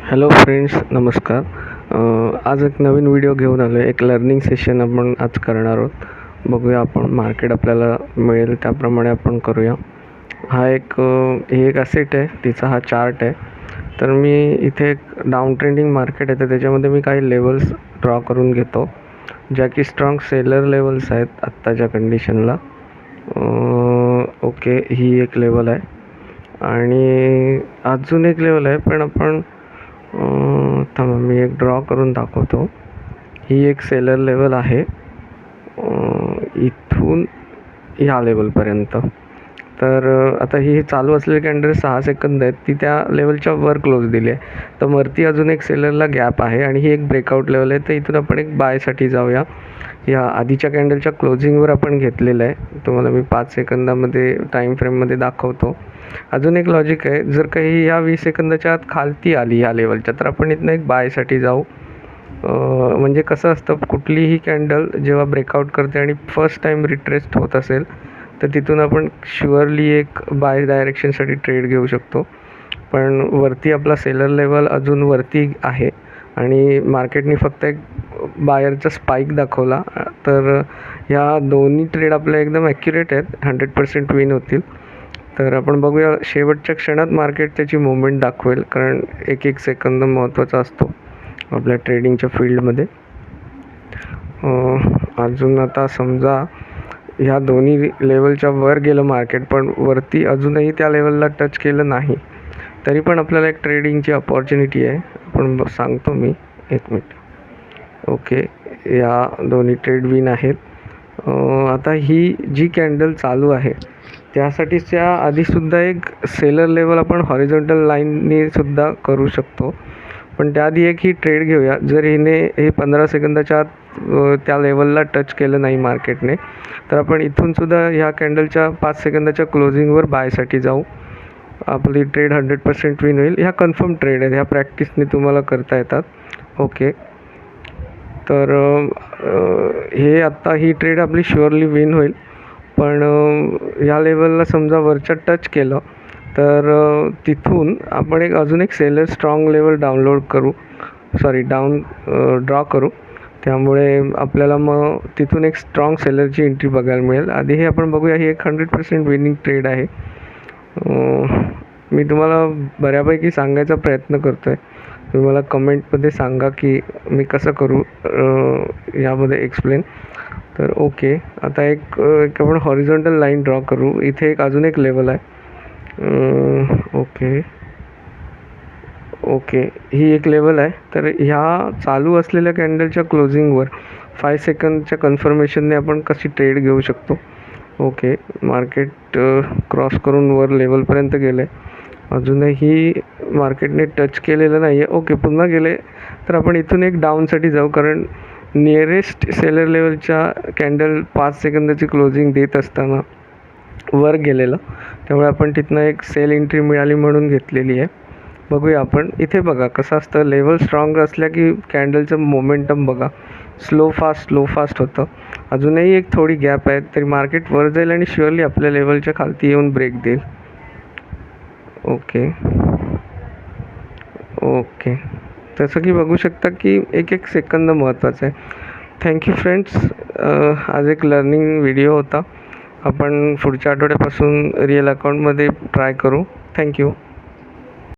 Hello friends, नमस्कार. आज एक नवीन व्हिडिओ घेऊन आलो आहे. एक लर्निंग सेशन आपण आज करणार आहोत. बघूया आपण मार्केट आपल्याला मिळेल त्याप्रमाणे आपण करूया. हे एक ॲसेट आहे, तिचा हा चार्ट आहे. तर मी इथे एक डाऊन ट्रेंडिंग मार्केट आहे, तर त्याच्यामध्ये मी काही लेवल्स ड्रॉ करून घेतो, ज्या की स्ट्रॉंग सेलर लेवल्स आहेत आत्ताच्या कंडिशनला. ओके, ही एक लेवल आहे आणि अजून एक लेवल आहे, पण आपण थांबा मी एक ड्रॉ करून दाखवतो. ही एक सेलर लेवल आहे इथून ह्या लेवलपर्यंत. तर आता ही चालू असलेली कॅन्डल 6 सेकंद आहेत, ती त्या लेवलच्या वर क्लोज दिली आहे. तर वरती अजून एक सेलरला गॅप आहे आणि ही एक ब्रेकआउट लेवल आहे. तर इथून आपण एक बायसाठी जाऊया. या आधीच्या कॅन्डलच्या क्लोजिंगवर आपण घेतलेलं आहे. तुम्हाला मी 5 सेकंदामध्ये टाईम फ्रेममध्ये दाखवतो. अजून एक लॉजिक आहे, जर काही या 20 सेकंदाच्या आत खालती आली ह्या लेवलच्या, तर आपण इथनं एक बायसाठी जाऊ. म्हणजे कसं असतं, कुठलीही कॅन्डल जेव्हा ब्रेकआउट करते आणि फर्स्ट टाईम रिट्रेस्ट होत असेल, तर तिथून आपण शुअरली एक बाय डायरेक्शनसाठी ट्रेड घेऊ शकतो. पण वरती आपला सेलर लेवल अजून वरती आहे आणि मार्केटने फक्त एक बायरचा स्पाईक दाखवला. तर ह्या दोन्ही ट्रेड आपल्या एकदम ॲक्युरेट आहेत, 100% विन होतील. तर आपण बघूया, शेवटच्या क्षणात मार्केट त्याची मुवमेंट दाखवेल, कारण एक एक सेकंद महत्त्वाचा असतो आपल्या ट्रेडिंगच्या फील्डमध्ये. अजून आता समजा ह्या दोन्ही लेवलच्या वर गेलं मार्केट, पण वरती अजूनही त्या लेवलला टच केलं नाही, तरी पण आपल्याला एक ट्रेडिंगची अपॉर्च्युनिटी आहे. आपण सांगतो मी, एक मिनिट. ओके, या दोन्ही ट्रेड विन आहेत. आता ही जी कॅन्डल चालू आहे त्यासाठीच्या आधीसुद्धा एक सेलर लेवल आपण हॉरिझॉन्टल लाईनने सुद्धा करू शकतो. पण त्याआधी एक ही ट्रेड घेऊया. जर हे 15 सेकंदाच्या आत त्या लेवलला टच केलं नाही मार्केटने, तर आपण इथूनसुद्धा ह्या कॅन्डलच्या 5 सेकंदाच्या क्लोजिंगवर बायसाठी जाऊ. आपली ट्रेड 100% विन होईल. ह्या कन्फर्म ट्रेड आहेत, ह्या प्रॅक्टिसने तुम्हाला करता येतात. ओके, तर हे आत्ता ही ट्रेड आपली शुअरली विन होईल. पण या लेवलला समजा वरच्या टच केलं, तर तिथून आपण अजून एक सेलर स्ट्रॉंग लेवल ड्रॉ करू. त्यामुळे आपल्याला मग तिथून एक स्ट्रॉंग सेलरची एंट्री बघायला मिळेल. आधी हे आपण बघूया. ही एक 100% विनिंग ट्रेड आहे. मी तुम्हाला बऱ्यापैकी सांगायचा प्रयत्न करतो आहे. तुम्ही मला कमेंटमध्ये सांगा की मी कसं करू यामध्ये एक्सप्लेन. तर ओके, आता एक आपण हॉरिझॉन्टल लाईन ड्रॉ करू. इथे अजून एक लेवल आहे. ओके, ही एक लेवल आहे. तर ह्या चालू असलेल्या कॅन्डलच्या क्लोजिंगवर 5 सेकंदच्या कन्फर्मेशनने आपण कशी ट्रेड घेऊ शकतो. ओके, मार्केट क्रॉस करून वर लेवलपर्यंत गेलं आहे. अजूनही मार्केटने टच केलेलं नाही आहे. ओके, पुन्हा गेले, तर आपण इथून एक डाऊनसाठी जाऊ, कारण नियरेस्ट सेलर लेवलच्या कॅन्डल 5 सेकंदाची क्लोजिंग देत असताना वर गेलेलं, त्यामुळे आपण तिथनं एक सेल एंट्री मिळाली म्हणून घेतलेली आहे. बघूया आपण. इथे बघा कसं असतं, लेवल स्ट्रॉंग असल्या की कॅन्डलचं मोमेंटम बघा स्लो फास्ट होतं. अजूनही एक थोडी गॅप आहे, तरी मार्केट वर जाईल आणि शुअरली आपल्या लेवलच्या खालती येऊन ब्रेक देईल. ओके, तसं की बघू शकता की एक एक सेकंद महत्त्वाचा आहे. Thank you friends. आज एक लर्निंग व्हिडिओ होता. आपण पुढच्या आठवड्यापासून रिअल अकाउंटमध्ये ट्राय करू. थँक्यू.